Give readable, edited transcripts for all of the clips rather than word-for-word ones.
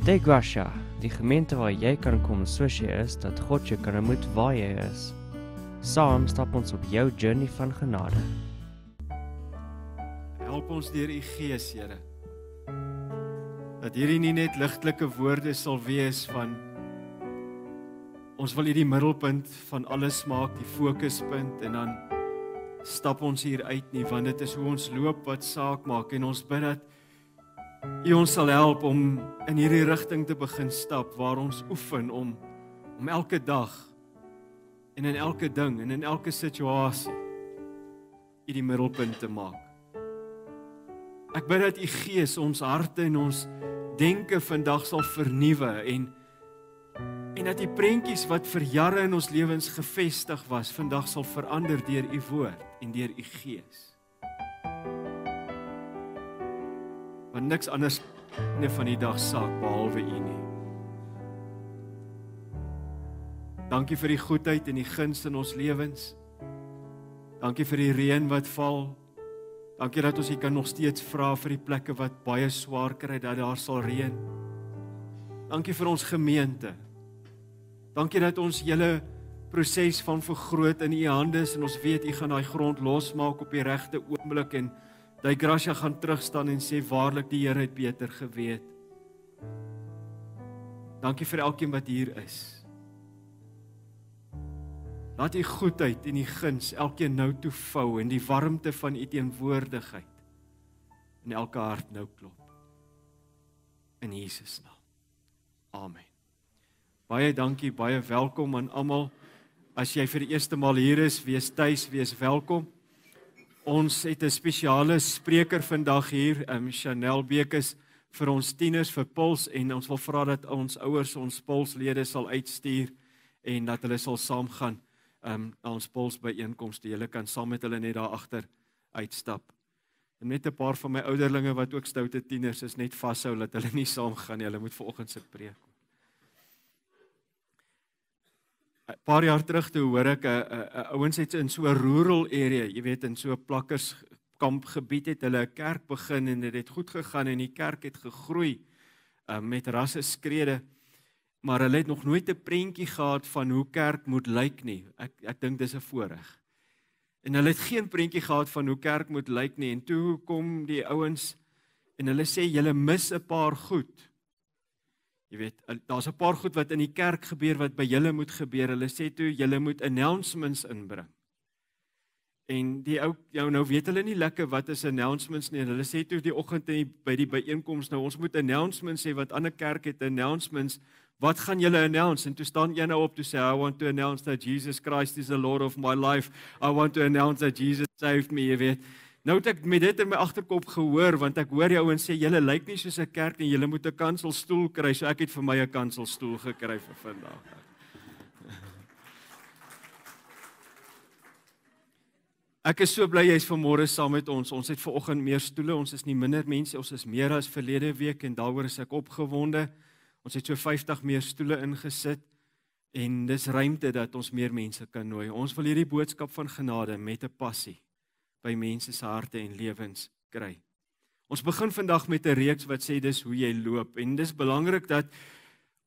Tegwasha, die gemeente waar jy kan kom soos jy is, dat God jou kan ontmoet waar jy is. Saam stap ons op jou journey van genade. Help ons deur u Gees, Here. Dat hierdie nie net ligtelike woorde sal wees van ons wil hierdie middelpunt van alles maak, die fokuspunt, en dan stap ons hier uit nie, want dit is hoe ons loop wat saak maak, en ons bid dat u ons sal help om in hierdie rigting te begin stap, waar ons oefen om elke dag en in elke ding en in elke situasie u die middelpunt te maak. Ek bid dat u Gees ons harte en ons denke vandag sal vernuwe en dat die prentjies wat vir jare in ons lewens gevestig was, vandag sal verander deur u woord en deur u Gees. Want niks anders van die dag saak behalwe u nie. Dankie vir die goedheid en die guns in ons lewens. Dankie vir die reën wat val. Dankie dat ons hier kan nog steeds vra vir die plekke wat baie swaar kry, dat daar sal reën. Dankie vir ons gemeente. Dankie dat ons hele proses van vergroot in u hande is en ons weet u gaan daai grond losmaak op die regte oomblik en die Gracia gaan terugstaan en sê waarlik die Here het beter geweet. Dankie vir elkeen wat hier is. Laat u goedheid en u guns elkeen nou toe vou en die warmte van u teenwoordigheid in elke hart nou klop. In Jesus naam. Amen. Baie dankie, baie welkom aan almal. As jy vir die eerste maal hier is, wees tuis, wees welkom. Ons het 'n spesiale spreker vandag hier, Chanel Bekes, vir ons tieners, vir Puls, en ons wil vra dat ons ouers ons Pulslede sal uitstuur en dat hulle sal saamgaan na ons Puls byeenkomste. Julle kan saam met hulle net daar agter uitstap. En net 'n paar van my ouderlinge wat ook stoute tieners is, net vashou dat hulle nie saamgaan nie. Hulle moet vanoggend se preek. 'n Paar jaar terug toe hoor ek 'n ouens het in so 'n rural area, jy weet, in so 'n plakkerskampgebied het hulle 'n kerk begin en dit het goed gegaan en die kerk het gegroei met rasseskrede, maar hulle het nog nooit 'n prentjie gehad van hoe kerk moet lyk nie. Ek dink dis 'n voorreg. En hulle het geen prentjie gehad van hoe kerk moet lyk nie, en toe kom die ouens en hulle sê julle mis 'n paar goed. Jy weet, daar's 'n paar goed wat in die kerk gebeur wat by julle moet gebeur. Hulle sê toe, julle moet announcements inbring. En die ou, nou weet hulle nie lekker wat is announcements nie. Hulle sê toe die oggend by die byeenkoms, nou ons moet announcements sê, wat ander kerk het announcements. Wat gaan julle announce? En toe staan een nou op toe sê, I want to announce that Jesus Christ is the Lord of my life. I want to announce that Jesus saved me, jy weet. Nou het ek met dit in my agterkop gehoor, want ek hoor die ouens sê, julle lyk nie soos 'n kerk nie, julle moet 'n kanselstoel kry, so ek het vir my 'n kanselstoel gekry vir vandag. Ek is so bly jy's vanmôre saam met ons. Ons het vanoggend meer stoele, ons is nie minder mense, ons is meer as verlede week en daaroor is ek opgewonde. Ons het so 50 meer stoele ingesit en dis ruimte dat ons meer mense kan nooi. Ons wil hierdie boodskap van genade met 'n passie by mense se harte en lewens kry. Ons begin vandag met 'n reeks wat sê dis hoe jy loop, en dis belangrik dat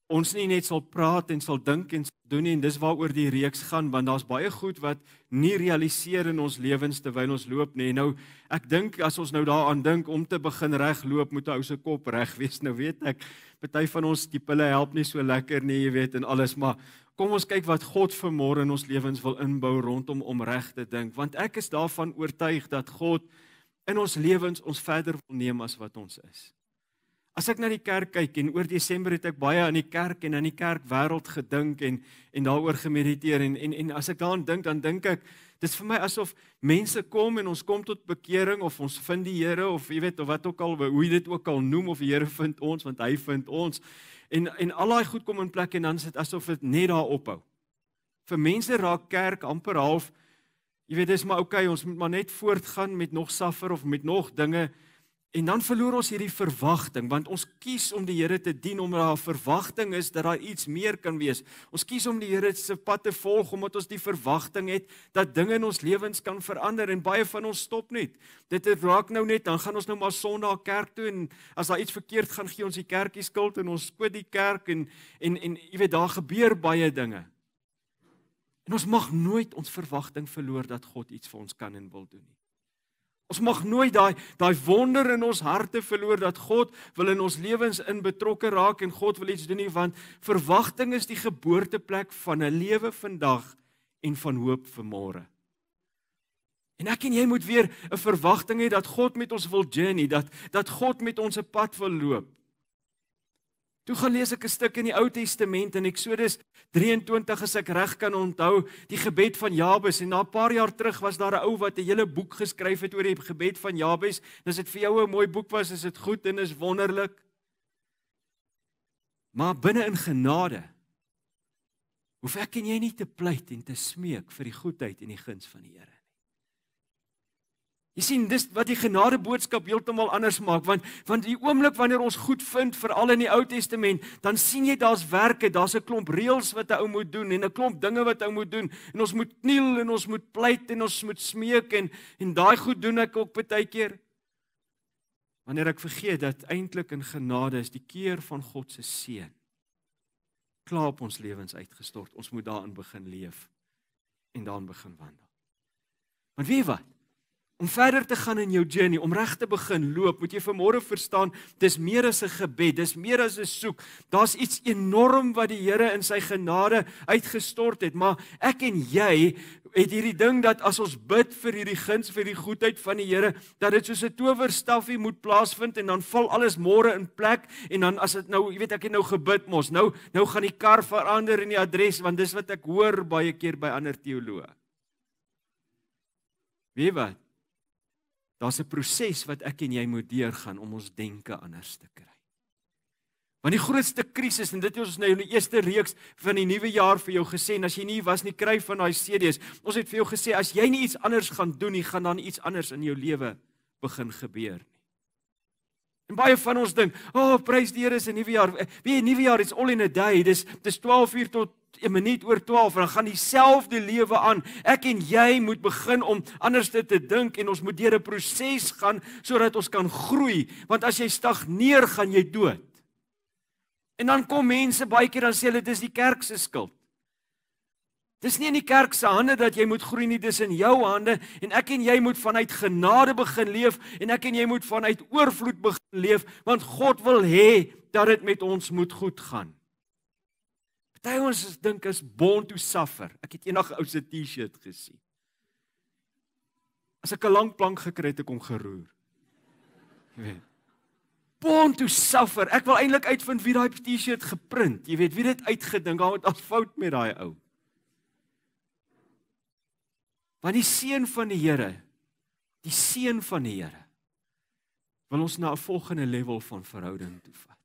ons nie net sal praat en sal dink en sal doen nie, en dis waaroor die reeks gaan, want daar's baie goed wat nie realiseer in ons lewens terwyl ons loop nie. Nou, ek dink as ons nou daaraan dink om te begin reg loop, moet 'n ou se kop reg wees. Nou weet ek, party van ons die pille help nie so lekker nie, jy weet, en alles, maar kom ons kyk wat God vanmôre in ons lewens wil inbou rondom om reg te dink, want ek is daarvan oortuig dat God in ons lewens ons verder wil neem as wat ons is. As ek na die kerk kyk, en oor Desember het ek baie aan die kerk en aan die kerkwêreld gedink en daaroor gemediteer, en as ek daaraan dink, dan dink ek, dis vir my asof mense kom en ons kom tot bekering, of ons vind die Here, of jy weet, of wat ook al, hoe jy dit ook al noem, of die Here vind ons, want hy vind ons, en al daai goed kom in plek, en dan is dit asof dit net daar ophou. Vir mense raak kerk amper half, jy weet, dis maar okay, ons moet maar net voortgaan met nog suffer of met nog dinge, En dan verloor ons hierdie verwagting, want ons kies om die Here te dien omdat daar 'n verwagting is dat daar iets meer kan wees. Ons kies om die Here se pad te volg omdat ons die verwagting het dat dinge in ons lewens kan verander en baie van ons stop net. Dit raak nou net, dan gaan ons nou maar Sondag kerk toe en as daar iets verkeerd gaan, gee ons die kerkie skuld en ons skoot die kerk en jy weet daar gebeur baie dinge. En ons mag nooit ons verwagting verloor dat God iets vir ons kan en wil doen nie. Ons mag nooit daai wonder in ons harte verloor dat God wil in ons lewens in betrokke raak en God wil iets doen nie, want verwagting is die geboorteplek van 'n lewe vandag en van hoop vir môre. En ek en jy moet weer 'n verwagting hê dat God met ons wil journey, dat God met ons 'n pad wil loop. Toe gaan lees ek 'n stuk in die Ou Testament in Eksodus 23 as ek reg kan onthou, die gebed van Jabes en na 'n paar jaar terug was daar 'n ou wat 'n hele boek geskryf het oor die gebed van Jabes. En as dit vir jou 'n mooi boek was, is dit goed en is wonderlik. Maar binne in genade hoef ek en jy nie te pleit en te smeek vir die goedheid en die guns van die Here. Jy sien, dis wat die genade boodskap heeltemal anders maak, want die oomblik wanneer ons goed vind, veral in die Ou Testament, dan sien jy daar's werke, daar's 'n klomp reëls wat 'n ou moet doen en 'n klomp dinge wat 'n ou moet doen en ons moet kniel en ons moet pleit en ons moet smeek en daai goed doen ek ook baie keer. Wanneer ek vergeet dat eintlik in genade is die keer van God se seën klaar op ons lewens uitgestort. Ons moet daarin begin leef en daarin begin wandel. Want weet jy wat? Om verder te gaan in jou journey, om reg te begin loop, moet jy vanmôre verstaan, dis meer as 'n gebed, dis meer as 'n soek. Daar's iets enorm wat die Here in sy genade uitgestort het, maar ek en jy het hierdie ding dat as ons bid vir hierdie guns, vir die goedheid van die Here, dat dit soos 'n towerstafie moet plaasvind en dan val alles môre in plek en dan as dit nou, jy weet ek het nou gebid mos, nou gaan die kar verander in die adres, want dis wat ek hoor baie keer by ander teoloë. Weet wat? Daar's 'n proses wat ek en jy moet deurgaan om ons denke anders te kry. Want die grootste krisis, en dit het ons nou in die eerste reeks van die nuwe jaar vir jou gesê, en as jy nie was nie, kry van daai CD's. Ons het vir jou gesê, as jy nie iets anders gaan doen nie, gaan dan iets anders in jou lewe begin gebeur nie. En baie van ons dink, prys die Here, is 'n nuwe jaar. Wie 'n nuwe jaar is all in a day. Dis 12 uur tot 'n minuut oor 12 en dan gaan dieselfde lewe aan. Ek en jy moet begin om anders te dink en ons moet deur 'n proses gaan sodat ons kan groei, want as jy stagneer, gaan jy dood. En dan kom mense baie keer dan sê hulle dis die kerk se skuld. Dis nie in die kerk se hande dat jy moet groei nie, dis in jou hande en ek en jy moet vanuit genade begin leef en ek en jy moet vanuit oorvloed begin leef, want God wil hê dat dit met ons moet goed gaan. Party ons dink is born to suffer. Ek het eendag 'n ou se T-shirt gesien. As ek 'n lang plank gekry het, ek hom geroer. Jy weet. Born to suffer. Ek wil eintlik uitvind wie daai T-shirt geprint. Jy weet, wie dit uitgedink, daar het 'n fout met daai ou. Want die seën van die Here, die seën van die Here, wil ons na 'n volgende level van verhouding toe vat.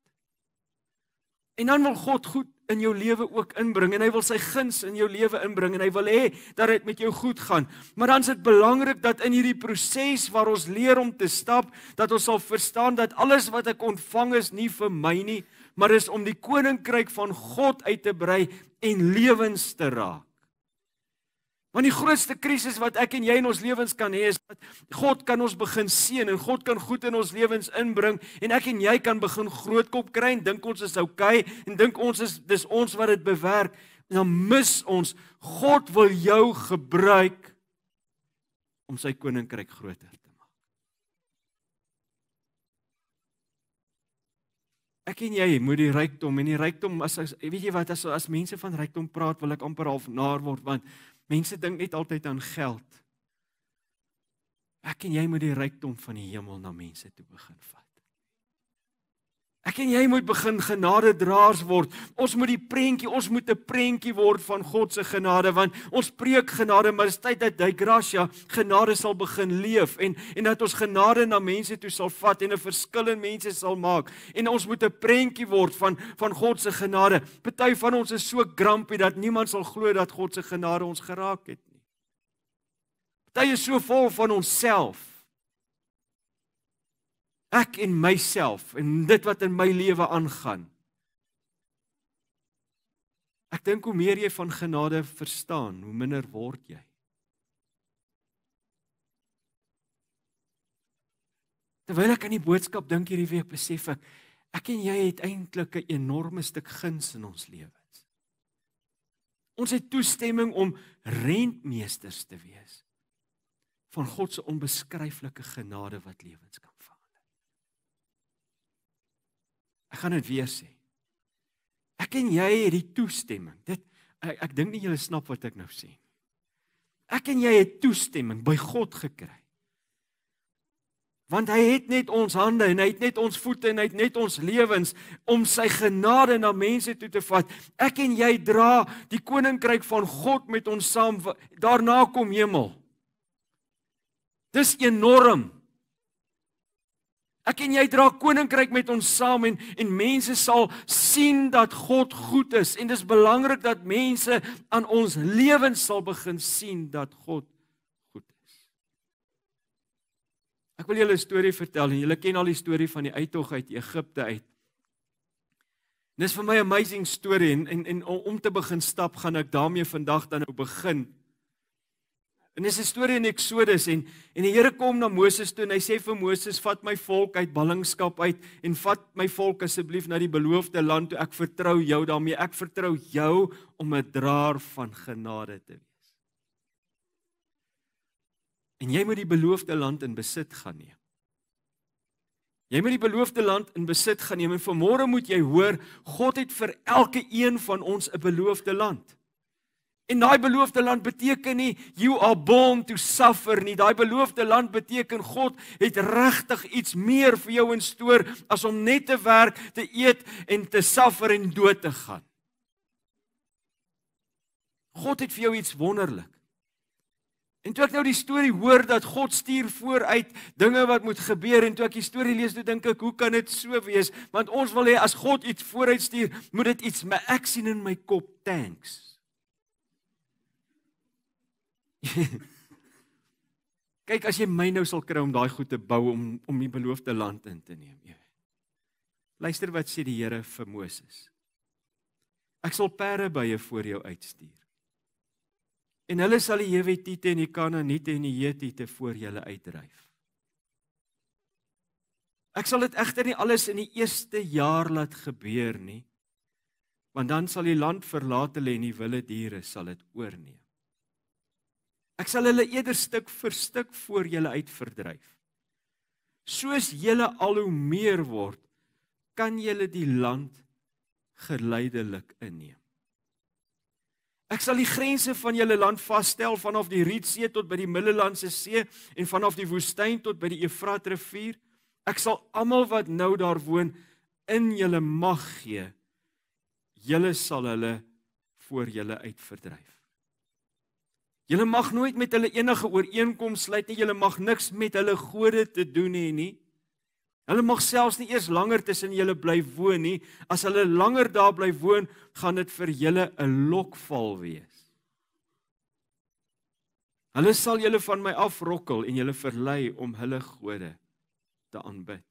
En dan wil God goed in jou lewe ook inbring en hy wil sy guns in jou lewe inbring en hy wil hê dat dit met jou goed gaan. Maar dan is dit belangrik dat in hierdie proses waar ons leer om te stap, dat ons sal verstaan dat alles wat ek ontvang is nie vir my nie, maar is om die koninkryk van God uit te brei en lewens te raak. Want die grootste krisis wat ek en jy in ons lewens kan hê is dat God kan ons begin seën en God kan goed in ons lewens inbring en ek en jy kan begin grootkop kry en dink ons is okay en dink dis ons wat dit bewerk en dan mis ons, God wil jou gebruik om sy koninkryk groter te maak. Ek en jy moet die rykdom en die rykdom, weet jy wat, as mense van rykdom praat, wil ek amper half naar word, want mense dink net altyd aan geld. Ek en jy moet die rykdom van die hemel na mense toe begin vat. Ek en jy moet begin genadedraers word. Ons moet 'n prentjie word van God se genade, want ons preek genade, maar dit is tyd dat die gracia, genade sal begin leef en dat ons genade na mense toe sal vat en 'n verskil in mense sal maak. En ons moet 'n prentjie word van God se genade. Party van ons is so grumpy dat niemand sal glo dat God se genade ons geraak het nie. Party is so vol van onsself. Ek en myself en dit wat in my lewe aangaan. Ek dink hoe meer jy van genade verstaan, hoe minder word jy. Terwyl ek aan die boodskap dink hierdie week, besef ek en jy het eintlik 'n enorme stuk guns in ons lewens. Ons het toestemming om rentmeesters te wees van God se onbeskryflike genade wat lewens kan verander. Ek gaan dit weer sê. Ek en jy het die toestemming. Ek dink nie julle snap wat ek nou sê. Ek en jy het toestemming by God gekry. Want hy het net ons hande en hy het net ons voete en hy het net ons lewens om sy genade na mense toe te vat. Ek en jy dra die koninkryk van God met ons saam. Daarna kom hemel. Dis enorm. Ek en jy dra koninkryk met ons saam en mense sal sien dat God goed is. En dis belangrik dat mense aan ons lewens sal begin sien dat God goed is. Ek wil julle 'n storie vertel en julle ken al die storie van die uittog uit Egipte uit. Dis vir my 'n amazing storie en om te begin stap gaan ek daarmee vandag dan nou begin. En dis 'n storie in Exodus en die Here kom na Moses toe en hy sê vir Moses, vat my volk uit ballingskap uit en vat my volk asseblief na die beloofde land toe. Ek vertrou jou daarmee. Ek vertrou jou om 'n draer van genade te wees. En jy moet die beloofde land in besit gaan neem. Jy moet die beloofde land in besit gaan neem en vanmôre moet jy hoor, God het vir elke een van ons 'n beloofde land. En daai beloofde land beteken nie you are born to suffer nie. Daai beloofde land beteken God het regtig iets meer vir jou in stoor as om net te werk, te eet en te suffer en dood te gaan. God het vir jou iets wonderlik. En toe ek nou die storie hoor dat God stuur vooruit dinge wat moet gebeur en toe ek die storie lees, toe dink ek, hoe kan dit so wees? Want ons wil hê as God iets vooruit stuur, moet dit iets, maar ek sien in my kop, thanks. Kyk, as jy my nou sal kry om daai goed te bou om die beloofde land in te neem. Luister wat sê die Here vir Moses. Ek sal perdebye voor jou uitstuur. En hulle sal die Hewitiete en die Kanaaniete en die Hetiete voor julle uitdryf. Ek sal dit egter nie alles in die eerste jaar laat gebeur nie, want dan sal die land verlaat hulle en die wilde diere sal dit oorneem. Ek sal hulle eerder stuk vir stuk voor julle uitverdryf. Soos julle al hoe meer word, kan julle die land geleidelik inneem. Ek sal die grense van julle land vasstel vanaf die Rietsee tot by die Middellandse See en vanaf die woestyn tot by die Efratrivier. Ek sal almal wat nou daar woon in julle mag gee. Julle sal hulle voor julle uitverdryf. Julle mag nooit met hulle enige ooreenkoms sluit nie, julle mag niks met hulle gode te doen hê nie. Hulle mag selfs nie eers langer tussen julle bly woon nie. As hulle langer daar bly woon, gaan dit vir julle 'n lokval wees. Hulle sal julle van my afrokkel en julle verlei om hulle gode te aanbid.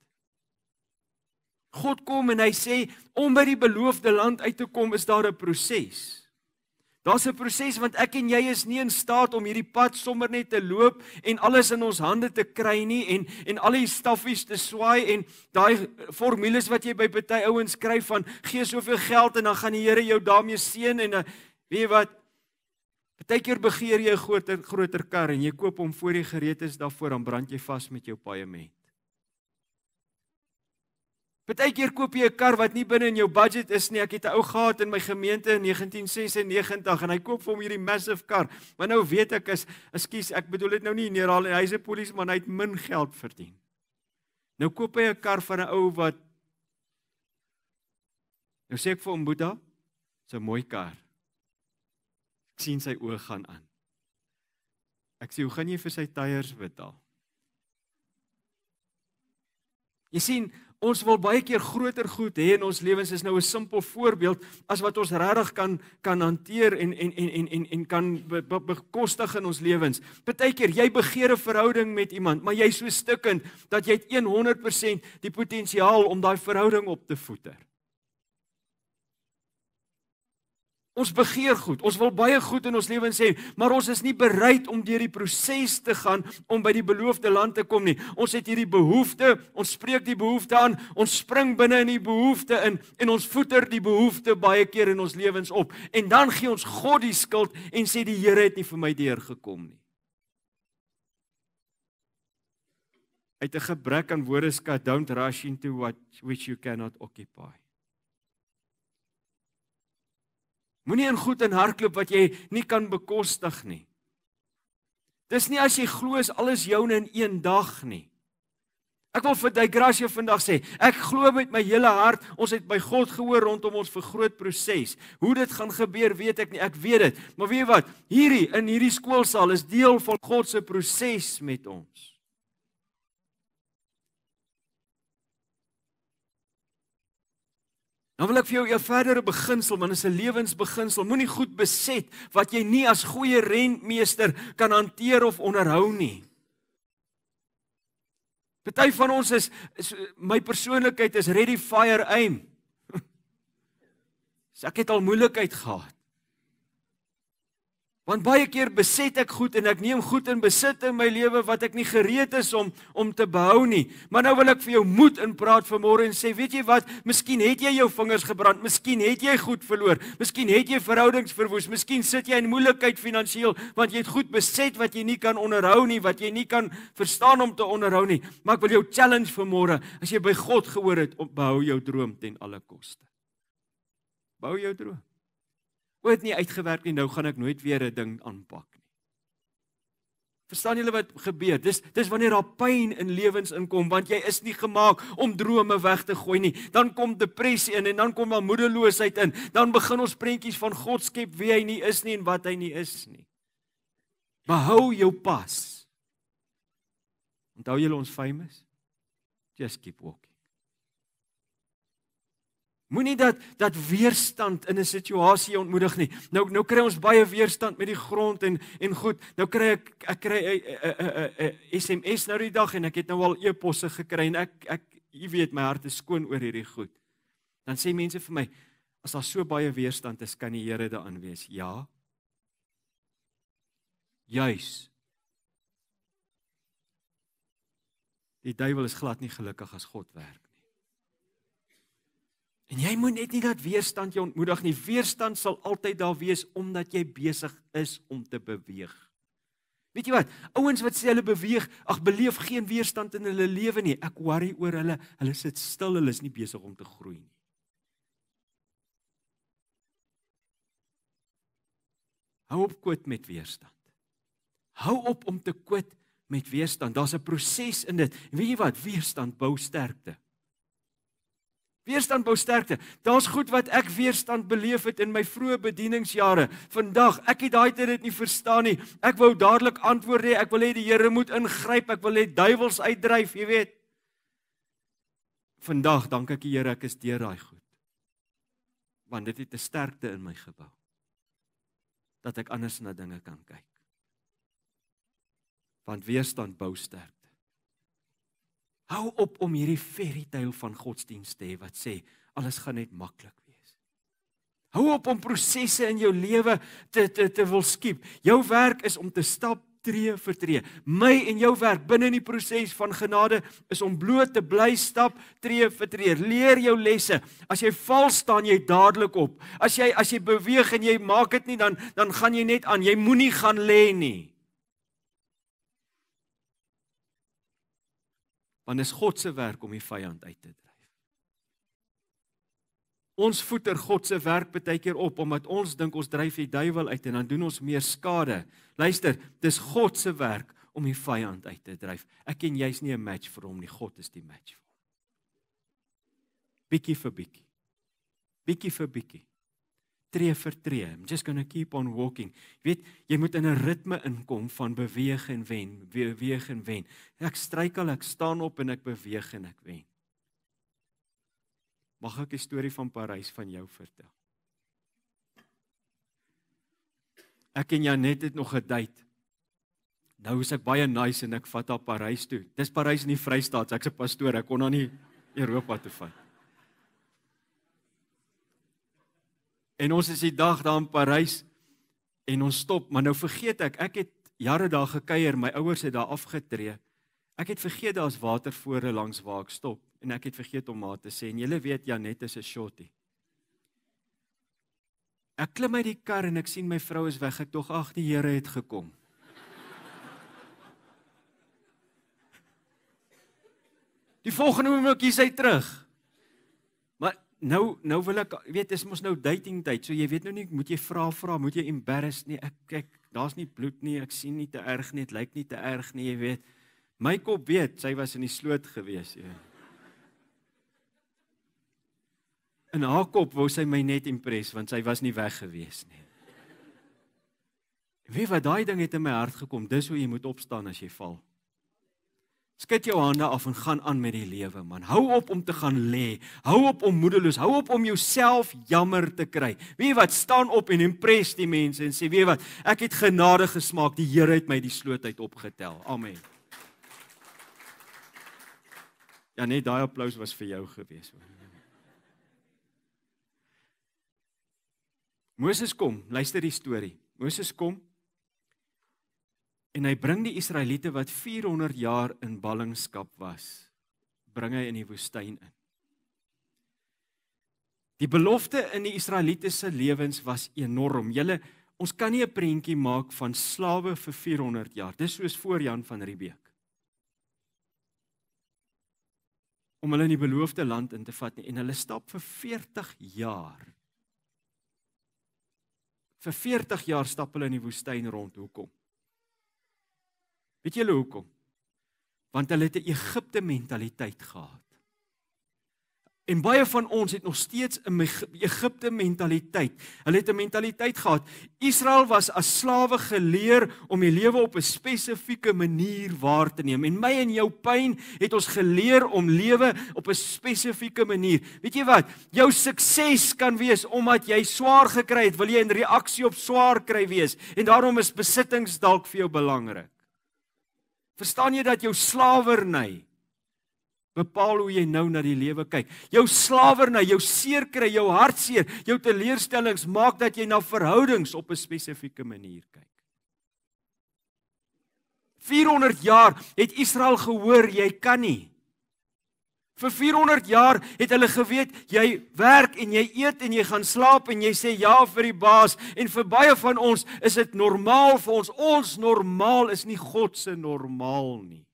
God kom en hy sê, om by die beloofde land uit te kom, is daar 'n proses. Daar's 'n proses want ek en jy is nie in staat om hierdie pad sommer net te loop en alles in ons hande te kry nie en al die staffies te swaai en daai formules wat jy by party ouens skryf van gee soveel geld en dan gaan die Here jou daarmee seën en weet jy wat? Partykeer begeer jy 'n groter kar en jy koop hom voor jy gereed is daarvoor, dan brand jy vas met jou paaiement. Partykeer koop jy 'n kar wat nie binne in jou budget is nie. Ek het 'n ou gehad in my gemeente in 1996 en hy koop vir hom hierdie massive kar. Maar nou weet ek ek bedoel dit nou nie neerhaal en hy's 'n polisieman, hy het min geld verdien. Nou koop hy 'n kar van 'n ou wat nou sê ek vir hom, Boeta, dis 'n mooi kar. Ek sien sy oë gaan aan. Ek sê, hoe gaan jy vir sy tyres betaal? Jy sien, Ons wil baie keer groter goed hê in ons lewens. Is nou 'n simpel voorbeeld as wat ons regtig kan hanteer en kan bekostig in ons lewens. Partykeer jy begeer 'n verhouding met iemand, maar jy's so stikkend dat jy het 100% die potensiaal om daai verhouding op te voeder. Ons begeer goed, ons wil baie goed in ons lewens hê, maar ons is nie bereid om deur die proses te gaan om by die beloofde land te kom nie. Ons het hierdie behoefte, ons spreek die behoefte aan, ons spring binne in die behoefte in en ons voeder die behoefte baie keer in ons lewens op. En dan gee ons God die skuld en sê die Here het nie vir my deurgekom nie. Uit 'n gebrek aan woordeskat, don't rush into what which you cannot occupy. Moenie in goed en hardloop wat jy nie kan bekostig nie. Dis nie as jy glo is alles joune in een dag nie. Ek wil vir Gracia vandag sê, ek glo met my hele hart, ons het by God gehoor rondom ons vergrootproses. Hoe dit gaan gebeur, weet ek nie, ek weet dit. Maar weet jy wat, in hierdie skoolsaal is deel van God se proses met ons. Dan wil ek vir jou 'n verdere beginsel, want dit is 'n lewensbeginsel. Moenie goed beset wat jy nie as goeie rentmeester kan hanteer of onderhou nie. Party van ons is my persoonlikheid is ready, fire, aim. So ek het al moeilikheid gehad. Want baie keer beset ek goed en ek neem goed in besit in my lewe wat ek nie gereed is om te behou nie. Maar nou wil ek vir jou moed inpraat vanmôre en sê, weet jy wat, miskien het jy jou vingers gebrand, miskien het jy goed verloor, miskien het jy verhoudings verwoes, miskien sit jy in moeilikheid finansiëel, want jy het goed beset wat jy nie kan onderhou nie, wat jy nie kan verstaan om te onderhou nie. Maar ek wil jou challenge vanmôre, as jy by God gehoor het, behou jou droom ten alle koste. Bou jou droom. Het nie uitgewerk nie, nou gaan ek nooit weer 'n ding aanpak nie. Verstaan julle wat gebeur? Dis wanneer daar pyn in lewens inkom, want jy is nie gemaak om drome weg te gooi nie. Dan kom depressie in en dan kom daar moedeloosheid in. Dan begin ons prentjies van God skep wie hy nie is nie en wat hy nie is nie. Behou jou pas. Onthou julle ons famous? Just keep walking. Moenie dat weerstand in 'n situasie ontmoedig nie. Nou kry ons baie weerstand met die grond en goed. Nou kry ek kry 'n SMS nou die dag en ek het nou al e-posse gekry en ek jy weet my hart is skoon oor hierdie goed. Dan sê mense vir my, as daar so baie weerstand is, kan die Here daarin wees. Ja. Juis. Die duiwel is glad nie gelukkig as God werk. En jy moet net nie dat weerstand jou ontmoedig nie. Weerstand sal altyd daar wees, omdat jy besig is om te beweeg. Weet jy wat? Ouens wat sê hulle beweeg, beleef geen weerstand in hulle lewe nie. Ek worry oor hulle. Hulle sit stil, hulle is nie besig om te groei nie. Hou op kwit met weerstand. Hou op om te kwit met weerstand. Daar's 'n proses in dit. En weet jy wat? Weerstand bou sterkte. Weerstand bou sterkte. Daar's goed wat ek weerstand beleef het in my vroeë bedieningsjare. Vandag, ek het daai tyd dit nie verstaan nie. Ek wou dadelik antwoord hê, ek wil hê die Here moet ingryp, ek wil hê duiwels uitdryf, jy weet. Vandag dank ek die Here, ek is deur daai goed. Want dit het 'n sterkte in my gebou. Dat ek anders na dinge kan kyk. Want weerstand bou sterkte. Hou op om hierdie fairy tale van godsdienst te hê wat sê, alles gaan net maklik wees. Hou op om prosesse in jou lewe te wil skiep. Jou werk is om te stap tree vir tree. My en jou werk binne in die proses van genade is om bloot te bly stap tree vir tree. Leer jou lesse. As jy val, staan jy dadelik op. As jy beweeg en jy maak dit nie, dan gaan jy net aan. Jy moenie gaan lê nie. Want is God se werk om die vyand uit te dryf. Ons voeter God se werk baie keer op, omdat ons dink ons dryf die duiwel uit en dan doen ons meer skade. Luister, dis God se werk om die vyand uit te dryf. Ek en jy's nie 'n match vir hom nie, God is die match vir hom. Bietjie vir bietjie. Bietjie vir bietjie. Tree vir tree. I'm just going to keep on walking. Jy weet, jy moet in 'n ritme inkom van beweeg en wen, beweeg en wen. Ek struikel, ek staan op en ek beweeg en ek wen. Mag ek 'n storie van Parys van jou vertel? Ek en Janet het nog 'n date. Nou is ek baie nice en ek vat haar Parys toe. Dis Parys in die Vrystaat, ek's 'n pastoor, ek kon haar nie Europa toe vat. En ons is die dag daar in Parys en ons stop, maar nou vergeet ek het jare daar gekuier, my ouers het daar afgetree. Ek het vergeet daar's watervore langs waar ek stop en ek het vergeet om haar te sê en julle weet Janet is 'n shorty. Ek klim uit die kar en ek sien my vrou is weg, ek tog ag die Here het gekom. Die volgende oomblik is hy terug. Maar nou wil ek, weet, dis mos nou dating tyd, so jy weet nou nie, moet jy vra, moet jy embarrass nie, ek daar's nie bloed nie, ek sien nie te erg nie, dit lyk nie te erg nie, jy weet. My kop weet, sy was in die sloot gewees, jy weet. In haar kop wou sy my net impress, want sy was nie weg gewees nie. Weet wat, daai ding het in my hart gekom, dis hoe jy moet opstaan as jy val. Skud jou hande af en gaan aan met die lewe, man. Hou op om te gaan lê. Hou op om moedeloos. Hou op om jouself jammer te kry. Weet jy wat, staan op en impress die mense en sê, weet jy wat, ek het genade gesmaak, die Here het my die sloot uit opgetel. Amen. Ja, net daai applaus was vir jou gewees. Moses kom, luister die storie. Moses kom en hy bring die Israeliete wat 400 jaar in ballingskap was, bring hy in die woestyn in. Die belofte in die Israeliete se lewens was enorm. Ons kan nie 'n prentjie maak van slawe vir 400 jaar. Dis soos voor Jan van Riebeeck. Om hulle in die beloofde land in te vat nie. En hulle stap vir 40 jaar. Vir 40 jaar stap hulle in die woestyn rond. Hoekom? Weet julle hoekom? Want hulle het 'n Egipte mentaliteit gehad. En baie van ons het nog steeds 'n Egipte mentaliteit. Hulle het 'n mentaliteit gehad. Israel was as slawe geleer om die lewe op 'n spesifieke manier waar te neem. En my en jou pyn het ons geleer om lewe op 'n spesifieke manier. Weet jy wat? Jou sukses kan wees omdat jy swaar gekry het, wil jy in reaksie op swaar kry wees. En daarom is besittings dalk vir jou belangrik. Verstaan jy dat jou slawerny bepaal hoe jy nou na die lewe kyk? Jou slawerny, jou seer kry, jou hartseer, jou teleurstellings maak dat jy na verhoudings op 'n spesifieke manier kyk. 400 jaar het Israel gehoor, jy kan nie. Vir 400 jaar het hulle geweet, jy werk en jy eet en jy gaan slaap en jy sê ja vir die baas. En vir baie van ons is dit normaal vir ons. Ons normaal is nie God se normaal nie.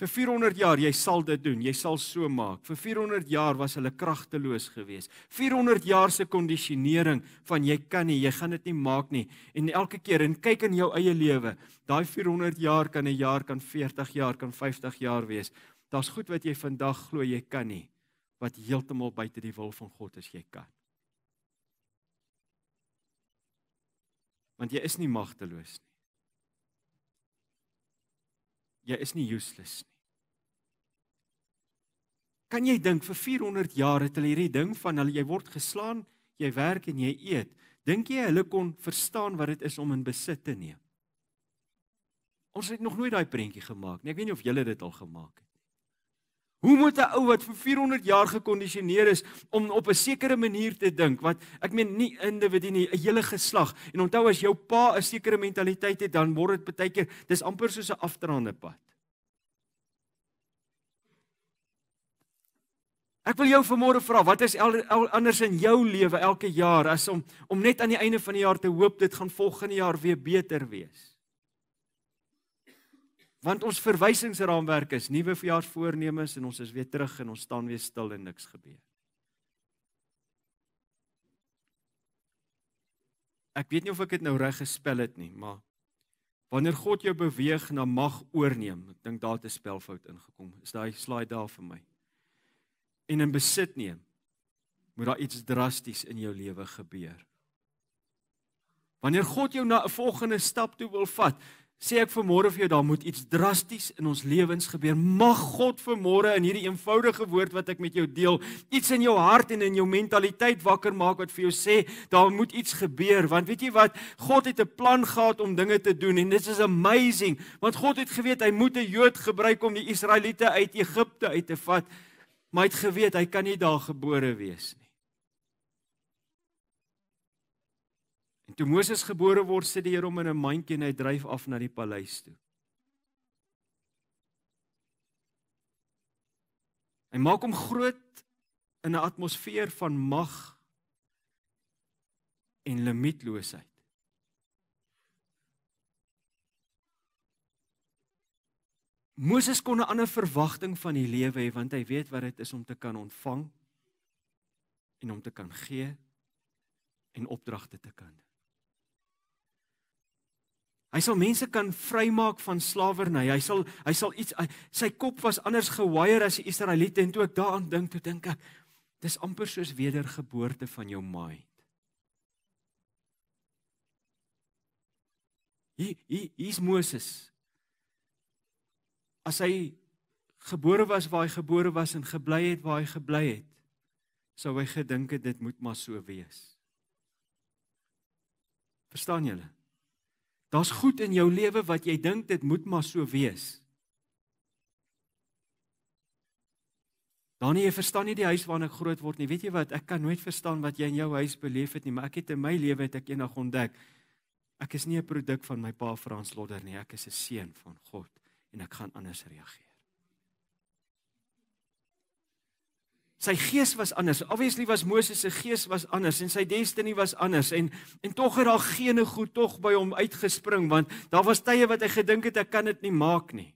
Vir 400 jaar, jy sal dit doen, jy sal so maak. Vir 400 jaar was hulle kragteloos geweest. 400 jaar se kondisionering van jy kan nie, jy gaan dit nie maak nie. En elke keer, en kyk in jou eie lewe, daai 400 jaar kan 'n jaar, kan 40 jaar, kan 50 jaar wees. Daar's goed wat jy vandag glo jy kan nie, wat heeltemal buite die wil van God is jy kan. Want jy is nie magteloos nie. Jy is nie useless nie. Kan jy dink, vir 400 jaar het hulle hierdie ding van hulle, jy word geslaan, jy werk en jy eet. Dink jy hulle kon verstaan wat dit is om in besit te neem? Ons het nog nooit daai prentjie gemaak nie. Ek weet nie of julle dit al gemaak het. Hoe moet 'n ou wat vir 400 jaar gekondisioneer is om op 'n sekere manier te dink, wat ek meen nie individu nie, 'n hele geslag. En onthou as jou pa 'n sekere mentaliteit het, dan word dit baie keer, dis amper soos 'n afdraande pad. Ek wil jou vanmôre vra, wat is anders in jou lewe elke jaar as om net aan die einde van die jaar te hoop dit gaan volgende jaar weer beter wees? Want ons verwysingsraamwerk is nuwe verjaarsvoornemens en ons is weer terug en ons staan weer stil en niks gebeur. Ek weet nie of ek dit nou reg gespel het nie, maar wanneer God jou beweeg na mag oorneem, ek dink daar het 'n spelfout ingekom. Is daai slide daar vir my? En in besit neem, moet daar iets drasties in jou lewe gebeur. Wanneer God jou na 'n volgende stap toe wil vat, sê ek vanmôre vir jou, daar moet iets drasties in ons lewens gebeur. Mag God vanmôre in hierdie eenvoudige woord wat ek met jou deel, iets in jou hart en in jou mentaliteit wakker maak wat vir jou sê, daar moet iets gebeur. Want weet jy wat, God het 'n plan gehad om dinge te doen en dit is amazing, want God het geweet hy moet 'n Jood gebruik om die Israeliete uit Egipte uit te vat, maar hy het geweet hy kan nie daar gebore wees nie. En toe Moses gebore word, sit die Here hom in 'n mandjie en hy dryf af na die paleis toe. Hy maak hom groot in 'n atmosfeer van mag en limietloosheid. Moses kon 'n ander verwagting van die lewe hê, want hy weet wat dit is om te kan ontvang en om te kan gee en opdragte te kan doen. Hy sal mense kan vrymaak van slawerny. Hy sal iets, sy kop was anders gewire as die Israeliete, en toe ek daaraan dink, toe dink ek, dis amper soos wedergeboorte van jou mind. Hier's Moses. As hy gebore was waar hy gebore was en gebly het waar hy gebly het, sou hy gedink het dit moet maar so wees. Verstaan julle? Daar's goed in jou lewe wat jy dink dit moet maar so wees. Danie, jy verstaan nie die huis waarin ek groot word nie. Weet jy wat, ek kan nooit verstaan wat jy in jou huis beleef het nie, maar ek het in my lewe het ek eendag ontdek, ek is nie 'n produk van my pa Frans Lodder nie, ek is 'n seun van God en ek gaan anders reageer. Sy gees was anders. Obviously was Moses se gees was anders en sy destiny was anders en tog het daar gene goed tog by hom uitgespring, want daar was tye wat hy gedink het ek kan dit nie maak nie.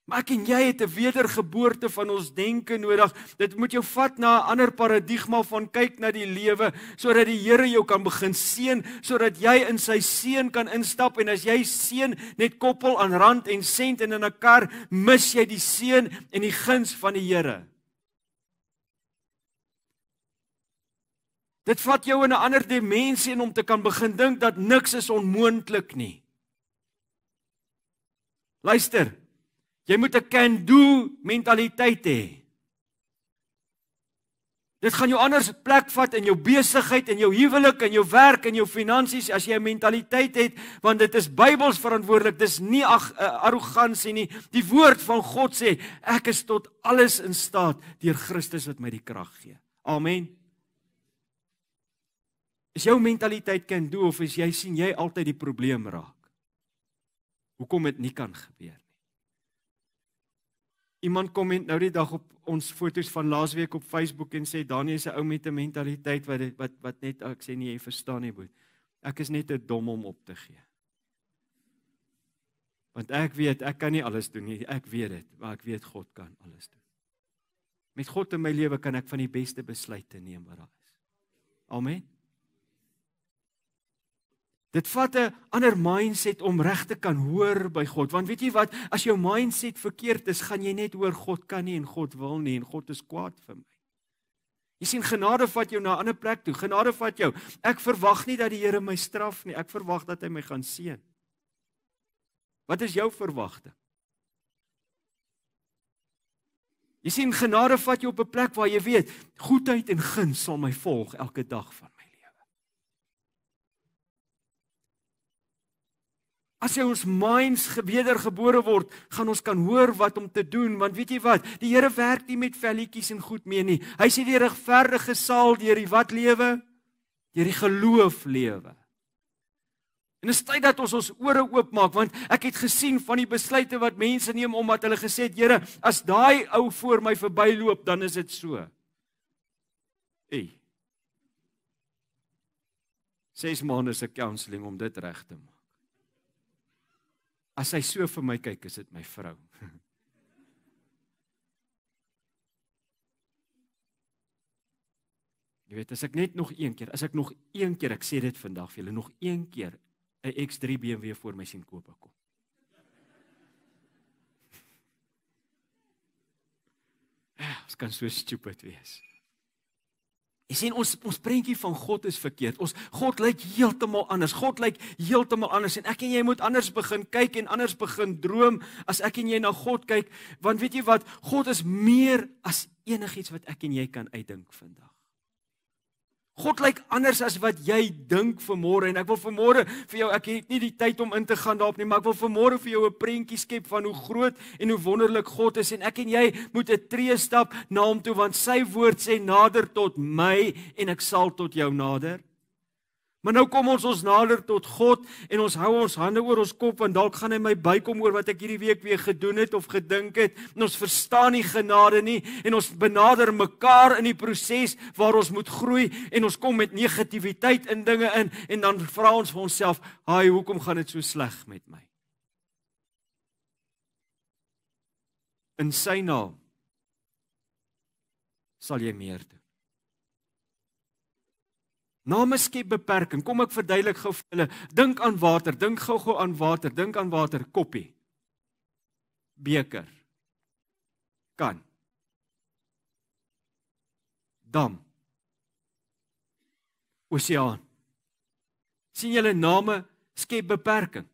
Maar ek en jy het 'n wedergeboorte van ons denke nodig. Dit moet jou vat na 'n ander paradigma van kyk na die lewe, sodat die Here jou kan begin seën, sodat jy in sy seën kan instap, en as jy seën net koppel aan rand en sent en in 'n kar, mis jy die seën en die guns van die Here. Dit vat jou in 'n ander dimensie en om te kan begin dink dat niks is onmoontlik nie. Luister, jy moet 'n can-do mentaliteit hê. Dit gaan jou anders plek vat in jou besigheid, in jou huwelik, in jou werk, in jou finansies, as jy 'n mentaliteit het, want dit is Bybels verantwoordelik, dis nie arrogansie nie. Die woord van God sê, ek is tot alles in staat deur Christus wat my die krag gee. Amen. Is jou mentaliteit can do, of is jy sien jy altyd die probleem raak? Hoekom dit nie kan gebeur nie? Iemand komment nou die dag op ons foto's van laasweek op Facebook en sê, Danie is 'n ou met 'n mentaliteit wat net, ek sê nie, jy verstaan nie, boet. Ek is net te dom om op te gee. Want ek weet, ek kan nie alles doen nie, ek weet dit, maar ek weet God kan alles doen. Met God in my lewe kan ek van die beste besluite neem wat daar is. Amen. Dit vat 'n ander mindset om reg te kan hoor by God, want weet jy wat, as jou mindset verkeerd is, gaan jy net hoor God kan nie en God wil nie en God is kwaad vir my. Jy sien, genade vat jou na 'n ander plek toe, genade vat jou, ek verwag nie dat die Here my straf nie, ek verwag dat hy my gaan seën. Wat is jou verwagting? Jy sien, genade vat jou op 'n plek waar jy weet, goedheid en guns sal my volg elke dag van my lewe. As jy ons minds wedergebore word, gaan ons kan hoor wat om te doen, want weet jy wat, die Here werk nie met velletjies en goed mee nie. Hy sê die regverdige sal deur die wat lewe? Deur die geloof lewe. En dit is tyd dat ons ore oopmaak, want ek het gesien van die besluite wat mense neem omdat hulle gesê het, Here, as daai ou voor my verbyloop, dan is dit so. 6 maande se counselling om dit reg te maak. As hy so vir my kyk, is dit my vrou. Jy weet, as ek nog een keer, ek sê dit vandag vir julle, nog een keer 'n X3 BMW voor my sien koop kom. Ons kan so stupid wees. Jy sien, ons prentjie van God is verkeerd. God lyk heeltemal anders. God lyk heeltemal anders. En ek en jy moet anders begin kyk en anders begin droom as ek en jy na God kyk. Want weet jy wat? God is meer as enigiets wat ek en jy kan uitdink vandag. God lyk anders as wat jy dink vanmôre en ek wil vanmôre vir jou, ek het nie die tyd om in te gaan daarop nie, maar ek wil vanmôre vir jou 'n prentjie skep van hoe groot en hoe wonderlik God is en ek en jy moet 'n tree stap na hom toe want sy woord sê nader tot my en ek sal tot jou nader. Maar nou kom ons nader tot God en ons hou ons hande oor ons kop want dalk gaan hy my bykom oor wat ek hierdie week weer gedoen het of gedink het en ons verstaan nie genade nie en ons benader mekaar in die proses waar ons moet groei en ons kom met negativiteit in dinge in en dan vra ons vir onsself, "Haai, hoekom gaan dit so sleg met my?" In sy naam sal jy meer doen. Name skep beperking. Kom ek verduidelik gou vir julle. Dink aan water, dink gou aan water, dink aan water, koppie, beker, kan, dam, oseaan. Sien julle, name skep beperking.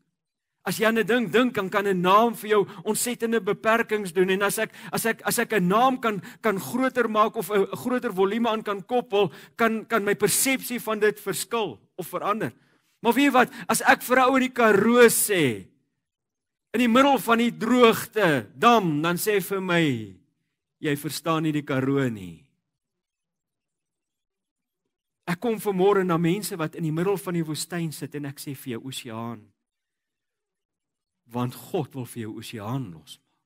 As jy aan 'n ding dink, dan kan 'n naam vir jou ontsettende beperkings doen en as ek 'n naam kan groter maak of 'n groter volume aan kan koppel, kan my persepsie van dit verskil of verander. Maar weet jy wat, as ek vir 'n ou in die Karoo sê in die middel van die droogte, dam, dan sê vir my, jy verstaan nie die Karoo nie. Ek kom vanmôre na mense wat in die middel van die woestyn sit en ek sê vir jou oseaan. Want God wil vir jou oseaan losmaak.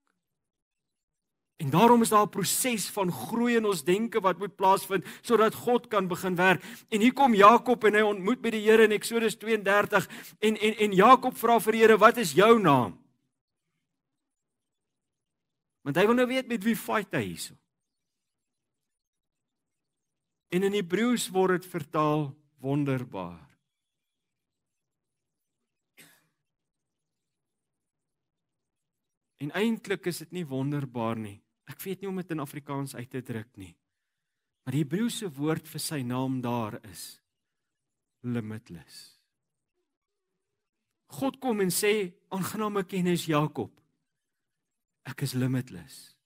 En daarom is daar 'n proses van groei in ons denke wat moet plaasvind sodat God kan begin werk. En hier kom Jakob en hy ontmoet met die Here in Eksodus 32 en Jakob vra vir die Here, "Wat is jou naam?" Want hy wil nou weet met wie fight hy hierso. En in Hebreëus word dit vertaal wonderbaar. En eintlik is dit nie wonderbaar nie. Ek weet nie om dit in Afrikaans uit te druk nie. Maar die Hebreëse woord vir sy naam daar is limitless. God kom en sê, "Aangename kennis Jakob. Ek is limitless."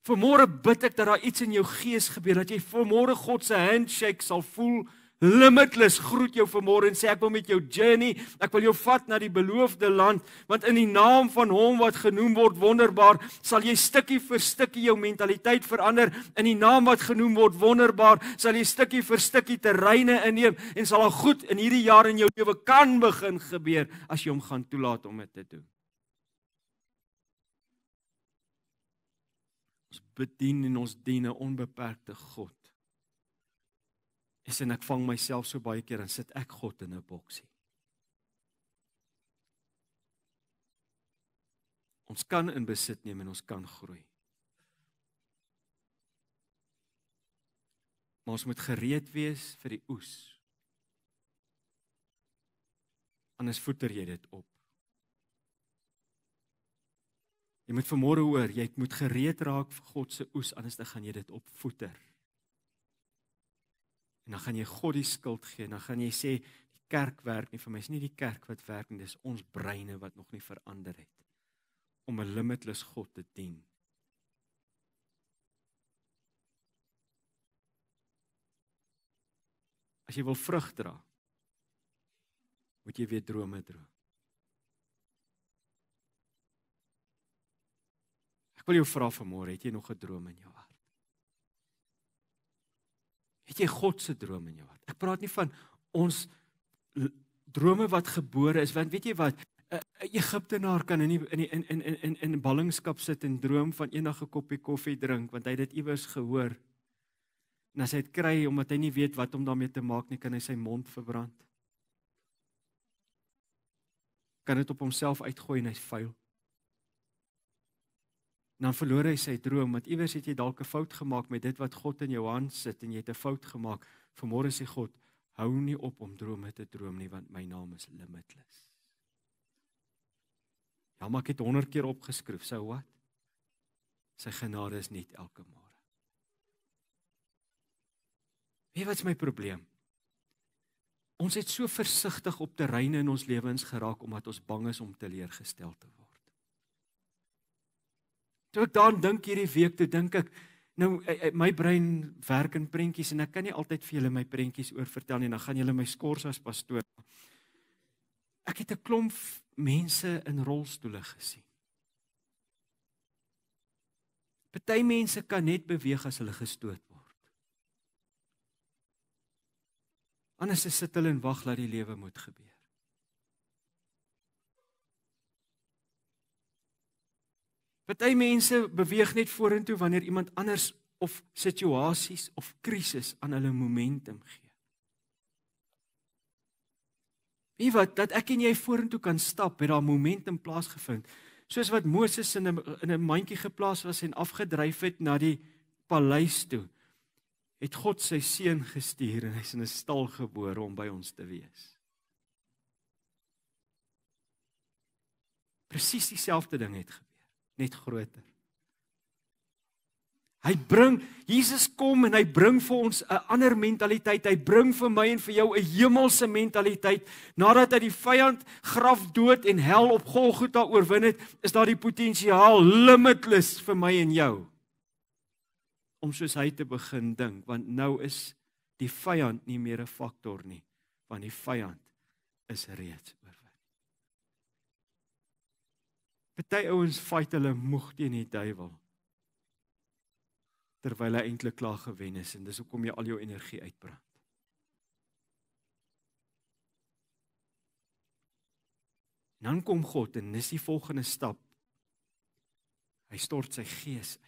Vanmôre bid ek dat daar iets in jou gees gebeur, dat jy vanmôre God se handshake sal voel. Limitless groet jou vanmôre en sê ek wil met jou journey, ek wil jou vat na die beloofde land, want in die naam van hom wat genoem word wonderbaar, sal jy stukkie vir stukkie jou mentaliteit verander. In die naam wat genoem word wonderbaar, sal jy stukkie vir stukkie terreine inneem en sal al goed in hierdie jaar in jou lewe kan begin gebeur as jy hom gaan toelaat om dit te doen. Ons bedien en ons dien 'n onbeperkte God. En ek vang myself so baie keer en sit ek God in 'n boksie. Ons kan in besit neem en ons kan groei. Maar ons moet gereed wees vir die oes. Anders voeter jy dit op. Jy moet vanmôre hoor, jy moet gereed raak vir God se oes, anders dan gaan jy dit opvoeter. En dan gaan jy God die skuld gee, en dan gaan jy sê, die kerk werk nie vir my, is nie die kerk wat werk nie, dis ons breine wat nog nie verander het, om 'n limitless God te dien. As jy wil vrug dra, moet jy weer drome droom. Ek wil jou vra vanmôre, het jy nog 'n droom in jou hart? Het jy God se droom in jou hart? Ek praat nie van ons drome wat gebore is, want weet jy wat, 'n Egiptenaar kan in ballingskap sit en droom van enige koppie koffie drink, want hy het dit iewers gehoor. En as hy dit kry, omdat hy nie weet wat om daarmee te maak nie, kan hy sy mond verbrand. Kan dit op homself uitgooi en hy's vuil. Dan verloor hy sy droom, want iewers het jy dalk 'n fout gemaak met dit wat God in jou hand sit, en jy het 'n fout gemaak. Vanmôre sê God, hou nie op om drome te droom nie, want my naam is limitless. Ja, maar ek het 100 keer opgeskryf, so wat? Sy genade is net elke môre. Weet wat is my probleem? Ons het so versigtig op terreine in ons lewens geraak, omdat ons bang is om teleurgestel te word. Toe ek daaraan dink hierdie week, toe dink ek, nou, my brein werk in prentjies, en ek kan nie altyd vir julle my prentjies oor vertel nie, en dan gaan julle my skors as pastoor. Ek het 'n klomp mense in rolstoele gesien. Party mense kan net beweeg as hulle gestoot word. Anders sit hulle en wag dat die lewe moet gebeur. Party mense beweeg net vorentoe wanneer iemand anders of situasies of krisis aan hulle momentum gee. Weet wat, dat ek en jy vorentoe kan stap, het daar momentum plaasgevind. Soos wat Moses in 'n mandjie geplaas was en afgedryf het na die paleis toe, het God sy seun gestuur en hy's in 'n stal gebore om by ons te wees. Presies dieselfde ding het gebeur, net groter. Jesus kom en hy bring vir ons 'n ander mentaliteit, hy bring vir my en vir jou 'n hemelse mentaliteit. Nadat hy die vyand, graf, dood en hel op Golgotha oorwin het, is daar die potensiaal limitless vir my en jou, om soos hy te begin dink, want nou is die vyand nie meer 'n faktor nie, want die vyand is reeds oorwin. Party ouens fight hulle moeg teen die duiwel, terwyl hy eintlik klaar gewen is, en dis hoekom jy al jou energie uitbrand. En dan kom God, en dis die volgende stap. Hy stort sy gees uit.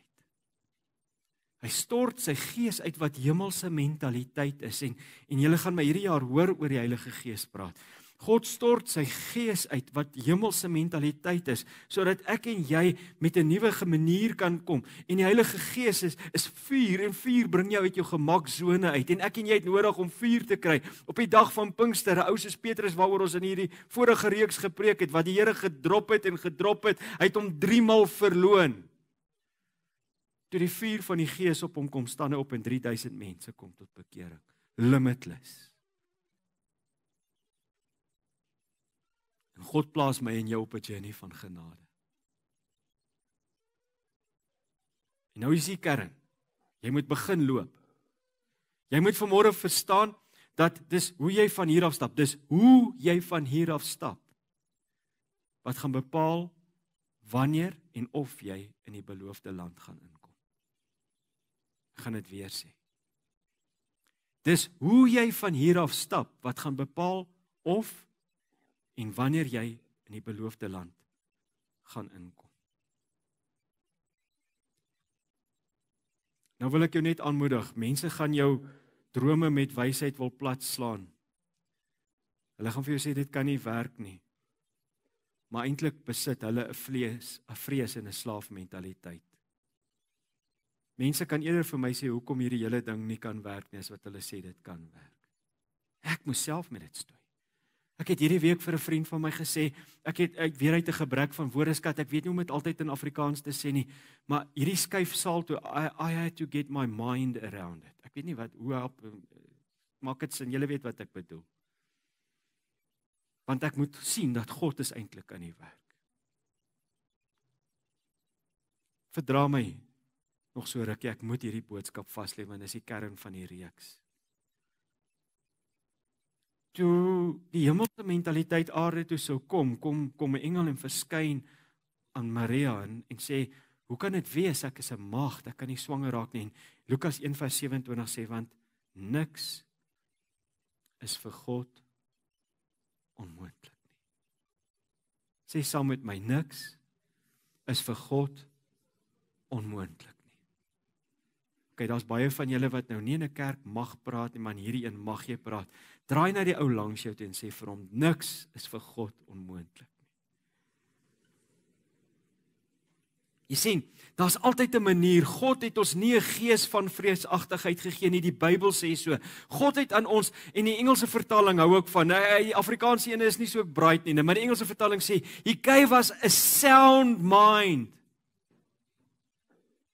Hy stort sy gees uit wat hemelse mentaliteit is, en julle gaan my hierdie jaar hoor oor die Heilige Gees praat. God stort sy gees uit wat hemelse mentaliteit is, sodat ek en jy met 'n nuwe manier kan kom. En die Heilige Gees is vuur, en vuur bring jou uit jou gemaksone uit. En ek en jy het nodig om vuur te kry. Op die dag van Pinkster, 'n ou soos Petrus waaroor ons in hierdie vorige reeks gepreek het, wat die Here gedrop het en gedrop het, hy het hom 3 maal verloon. Toe die vuur van die Gees op hom kom, staan hy op en 3000 mense kom tot bekering. Limitless. God plaas my en jou op 'n journey van genade. En nou is die kern. Jy moet begin loop. Jy moet vanmôre verstaan dat dis hoe jy van hier af stap. Dis hoe jy van hier af stap wat gaan bepaal wanneer en of jy in die beloofde land gaan inkom. Ek gaan dit weer sê. Dis hoe jy van hier af stap wat gaan bepaal of en wanneer jy in die beloofde land gaan inkom. Nou wil ek jou net aanmoedig, mense gaan jou drome met wysheid wil plat slaan. Hulle gaan vir jou sê, dit kan nie werk nie. Maar eintlik besit hulle 'n vrees en 'n slaafmentaliteit. Mense kan eerder vir my sê, hoekom hierdie hele ding nie kan werk nie, as wat hulle sê dit kan werk. Ek moes self met dit stoei. Ek het hierdie week vir 'n vriend van my gesê, ek weer uit 'n gebrek van woordeskat, ek weet nie hoe om dit altyd in Afrikaans te sê nie, maar hierdie skuif saal toe, I had to get my mind around it. Ek weet nie hoe help, maak dit sin, julle weet wat ek bedoel. Want ek moet sien dat God is eintlik aan die werk. Verdra my nog so rukkie, ek moet hierdie boodskap vaslê, want dis die kern van die reeks. Toe die hemelse mentaliteit aarde toe sou kom 'n engel en verskyn aan Maria en sê, hoe kan dit wees, ek is 'n maagd, ek kan nie swanger raak nie. En Lukas 1:27 sê, want niks is vir God onmoontlik nie. Sê saam met my, niks is vir God onmoontlik nie. Okay, daar's baie van julle wat nou nie in 'n kerk mag praat nie, maar in hierdie een mag jy praat. Draai na die ou langs jou toe en sê vir hom, niks is vir God onmoontlik nie. Jy sien, daar's altyd 'n manier. God het ons nie 'n gees van vreesagtigheid gegee nie, die Bybel sê so. God het aan ons, en die Engelse vertaling hou ook van, die Afrikaanse ene is nie so bright nie, maar die Engelse vertaling sê, He gave us a sound mind.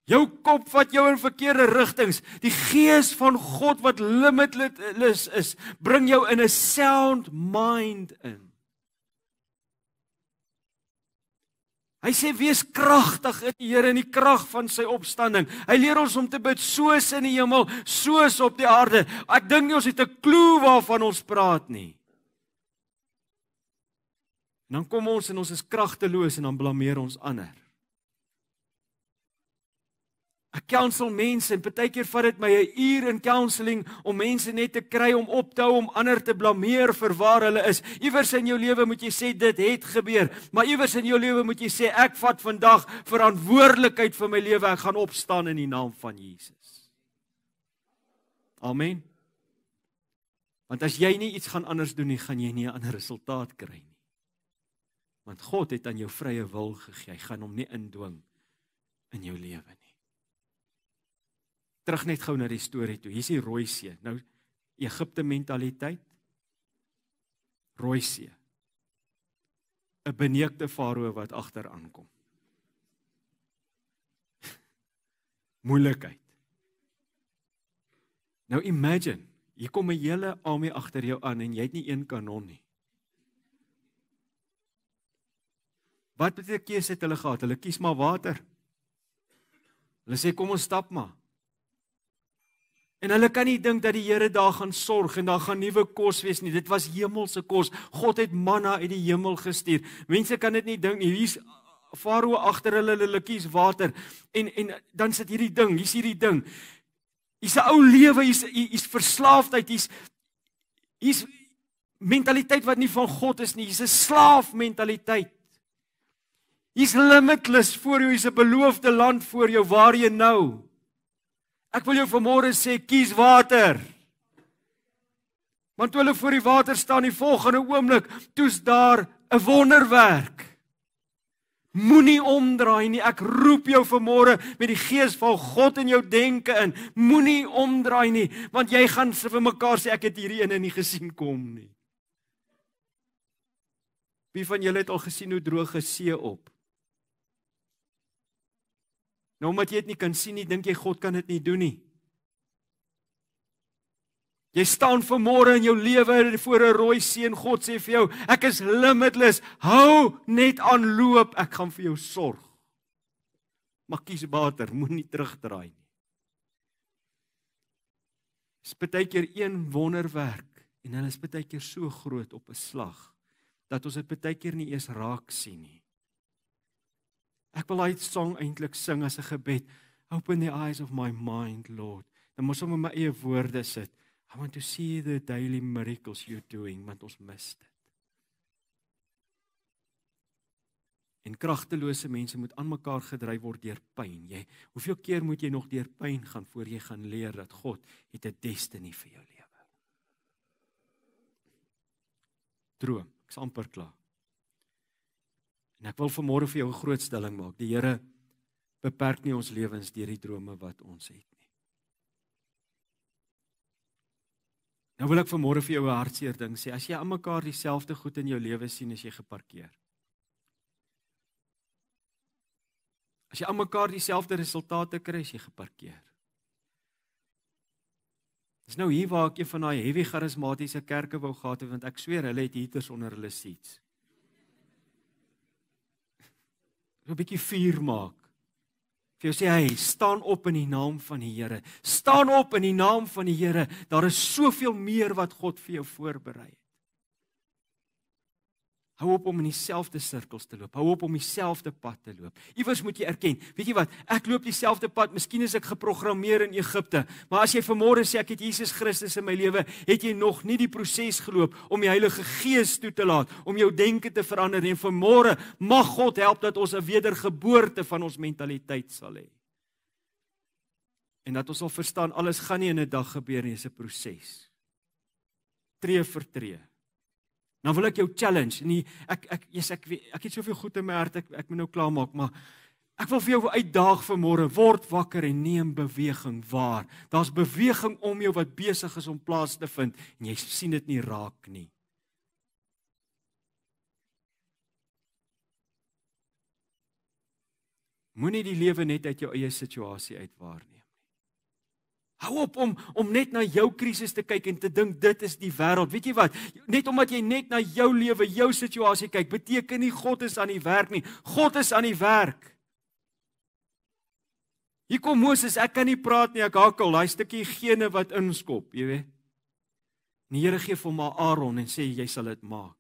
Jou kop vat jou in verkeerde rigtings. Die gees van God wat limitless is, bring jou in 'n sound mind in. Hy sê wees kragtig in die Here in die krag van sy opstanding. Hy leer ons om te bid soos in die hemel, soos op die aarde. Ek dink nie ons het 'n klou waarvan ons praat nie. En dan kom ons en ons is kragteloos en dan blameer ons ander. Ek counsel mense en partykeer vat dit my 'n uur in counselling om mense net te kry om op te hou om ander te blameer vir waar hulle is. Iewers in jou lewe moet jy sê dit het gebeur, maar iewers in jou lewe moet jy sê ek vat vandag verantwoordelikheid vir my lewe, ek gaan opstaan in die naam van Jesus. Amen. Want as jy nie iets gaan anders doen nie, gaan jy nie 'n ander resultaat kry nie. Want God het aan jou vrye wil gegee, hy gaan hom nie indwing in jou lewe nie. Terug net gou na die storie toe. Hier is die Rooi See. Nou Egipte mentaliteit. Rooi See. 'n beneekte farao wat agter aankom. Moeilikheid. Nou imagine, hier kom 'n hele army agter jou aan en jy het nie een kanon nie. Wat beteken keuse het hulle gehad? Hulle kies maar water. Hulle sê kom ons stap maar. En hulle kan nie dink dat die Here daar gaan sorg en daar gaan nuwe kos wees nie. Dit was hemelse kos. God het manna uit die hemel gestuur. Mense kan dit nie dink nie. Hier's farao agter hulle kies water. En dan sit hier's hierdie ding. Hier's 'n ou lewe, hier's verslaafdheid, hier's mentaliteit wat nie van God is nie. Hier's 'n slaafmentaliteit. Hier's limitless voor jou, hier's 'n beloofde land voor jou, waar jy nou? Ek wil jou vanmôre sê, kies water. Want toe hulle voor die water staan, die volgende oomblik, toe's daar 'n wonderwerk. Moenie omdraai nie, ek roep jou vanmôre met die gees van God in jou denke in. Moenie omdraai nie, want jy gaan vir mekaar sê, ek het hierdie ene nie gesien kom nie. Wie van julle het al gesien hoe droog 'n see op? Nou omdat jy dit nie kan sien nie, dink jy God kan dit nie doen nie. Jy staan vanmôre in jou lewe voor 'n rooi see en God sê vir jou, ek is limitless, hou net aan loop, ek gaan vir jou sorg. Maar kies water, moenie terugdraai nie. Dis baie keer een wonderwerk en hulle is baie keer so groot op 'n slag dat ons dit baie keer nie eens raak sien nie. Ek wil daai song eintlik sing as 'n gebed. Open the eyes of my mind, Lord. Dan moet ons met my eie woorde sit. I want to see the daily miracles you're doing, want ons mis dit. En kragtelose mense moet aan mekaar gedryf word deur pyn. Hoeveel keer moet jy nog deur pyn gaan voor jy gaan leer dat God het 'n destiny vir jou lewe? Droom, ek's amper klaar. En ek wil vanmôre vir jou 'n groot stelling maak. Die Here beperk nie ons lewens deur die drome wat ons het nie. Nou wil ek vanmôre vir jou 'n hartseer ding sê. As jy aan mekaar dieselfde goed in jou lewe sien, as jy geparkeer. As jy aan mekaar dieselfde resultate kry, as jy geparkeer. Dis nou hier waar ek een van daai heavy charismatiese kerke wou gehad het, want ek sweer hulle het heaters onder hulle seats. So 'n bietjie vuur maak. Vir jou sê hy, staan op in die naam van die Here. Staan op in die naam van die Here. Daar is soveel meer wat God vir jou voorberei het. Hou op om in dieselfde sirkels te loop. Hou op om dieselfde pad te loop. Iewers moet jy erken, weet jy wat, ek loop dieselfde pad, miskien is ek geprogrammeer in Egipte, maar as jy vanmôre sê ek het Jesus Christus in my lewe, het jy nog nie die proses geloop om die Heilige Gees toe te laat, om jou denke te verander, en vanmôre mag God help dat ons 'n wedergeboorte van ons mentaliteit sal hê. En dat ons sal verstaan, alles gaan nie in 'n dag gebeur nie, dis 'n proses. Tree vir tree. Dan wil ek jou challenge. Nee, ek het soveel goed in my hart, ek moet nou klaar maak, maar ek wil vir jou uitdaag vanmôre, word wakker en neem beweging waar. Daar's beweging om jou wat besig is om plaas te vind, en jy sien dit nie raak nie. Moenie die lewe net uit jou eie situasie uit waarneem nie. Hou op om net na jou krisis te kyk en te dink dit is die wêreld. Weet jy wat? Net omdat jy net na jou lewe, jou situasie kyk, beteken nie God is aan die werk nie. God is aan die werk. Hier kom Moses, ek kan nie praat nie, ek hakkel, daai stukkie gene wat inskop, jy weet. Die Here gee vir hom maar Aaron en sê jy sal dit maak.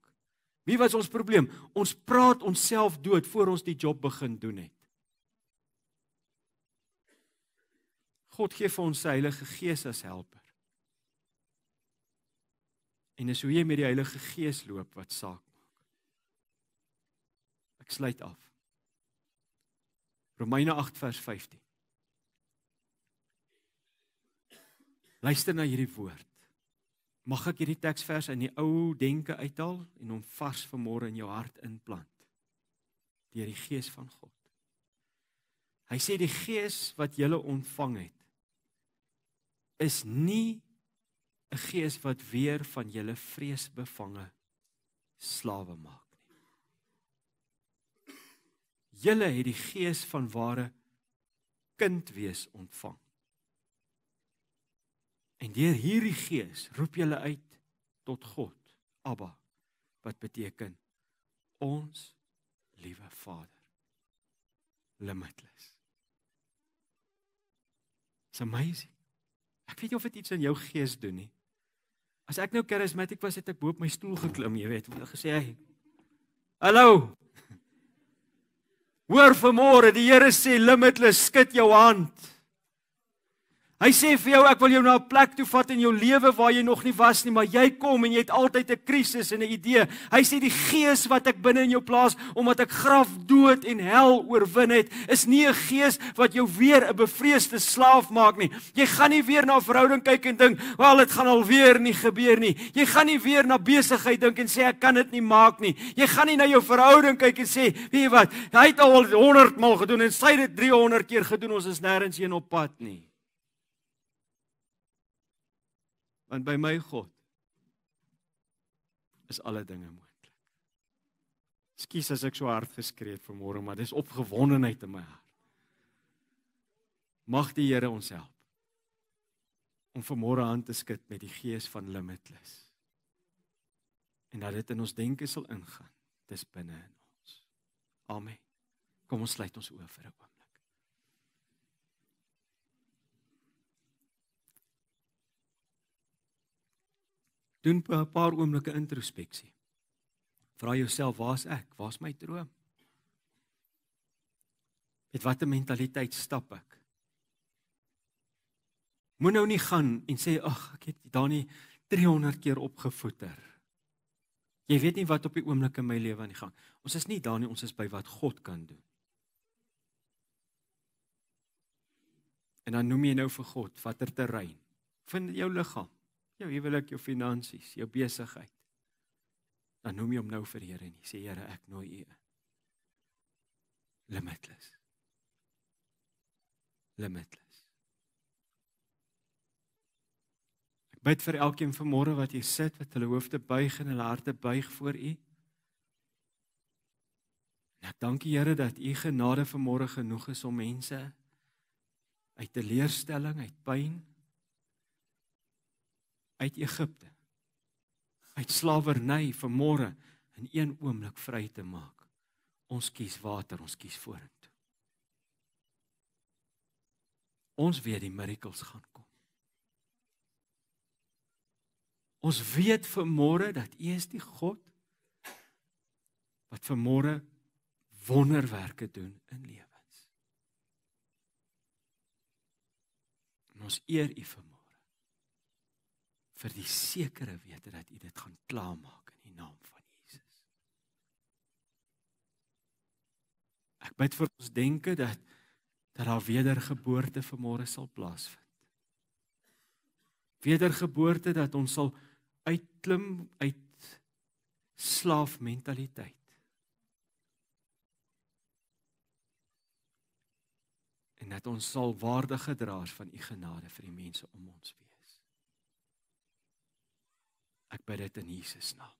Wie was ons probleem? Ons praat onsself dood voor ons die job begin doen het. God gee vir ons sy Heilige Gees as helper. En dis hoe jy met die Heilige Gees loop wat saak maak. Ek sluit af. Romeine 8 vers 15. Luister na hierdie woord. Mag ek hierdie teksvers in die ou denke uithaal en hom vars vanmôre in jou hart inplant deur die Gees van God. Hy sê die Gees wat julle ontvang het is nie 'n gees wat weer van julle vreesbevange slawe maak nie. Julle het die Gees van ware kind wees ontvang. En deur hierdie Gees roep julle uit tot God, Abba, wat beteken ons liewe Vader. Limitless. It's amazing. Ek weet nie of dit iets in jou gees doen nie. As ek nou charismatic was, het ek bo op my stoel geklim, jy weet, en gesê, hey, hallo, hoor vanmôre, die Here sê, limitless, skud jou hand. Hy sê vir jou, ek wil jou na 'n plek toe vat in jou lewe waar jy nog nie was nie, maar jy kom en jy het altyd 'n krisis en 'n idee. Hy sê die Gees wat ek binne in jou plaas, omdat ek graf, dood en hel oorwin het, is nie 'n gees wat jou weer 'n bevreesde slaaf maak nie. Jy gaan nie weer na 'n verhouding kyk en dink, wel, dit gaan alweer nie gebeur nie. Jy gaan nie weer na besigheid dink en sê, ek kan dit nie maak nie. Jy gaan nie na jou verhouding kyk en sê, weet jy wat, hy het al 100 maal gedoen en sy het dit 300 keer gedoen, ons is nêrens heen op pad nie. Want by my God is alle dinge moontlik. Ekskuus as ek so hard geskree het vanmôre, maar dis opgewondenheid in my hart. Mag die Here ons help om vanmôre aan te skud met die gees van limitless. En dat dit in ons denke sal ingaan. Dis binne in ons. Amen. Kom ons sluit ons oë vir 'n oomblik. Doen 'n paar oomblikke introspeksie. Vra jouself, waar's ek? Waar's my droom? Met watter mentaliteit stap ek? Moet nou nie gaan en sê, ag, ek het daar nie 300 keer opgevoeter. Jy weet nie wat op die oomblik in my lewe aan die gang. Ons is nie daar nie, ons is by wat God kan doen. En dan noem jy nou vir God, watter terrein? Vind jou liggaam. Jou huwelik, jou finansies, jou besigheid. Dan noem jy hom nou vir Here en jy sê, Here, ek nooi U in. Limitless. Limitless. Ek bid vir elkeen vanmôre wat hier sit, wat hulle hoofde buig en hulle harte buig voor U. En ek dank U, Here, dat U genade vanmôre genoeg is om mense uit teleurstelling, uit pyn, uit Egipte, uit slawerny vanmôre in een oomblik vry te maak. Ons kies water, ons kies vorentoe. Ons weet die miracles gaan kom. Ons weet vanmôre dat U is die God wat vanmôre wonderwerke doen in lewens. En ons eer U vanmôre vir die sekere wete dat U dit gaan klaarmaak in die naam van Jesus. Ek bid vir ons denke dat daar wedergeboorte vanmôre sal plaasvind. Wedergeboorte dat ons sal uitklim uit slaafmentaliteit. En dat ons sal waardige draers van U genade vir die mense om ons wees. Ek bid dit in Jesus naam.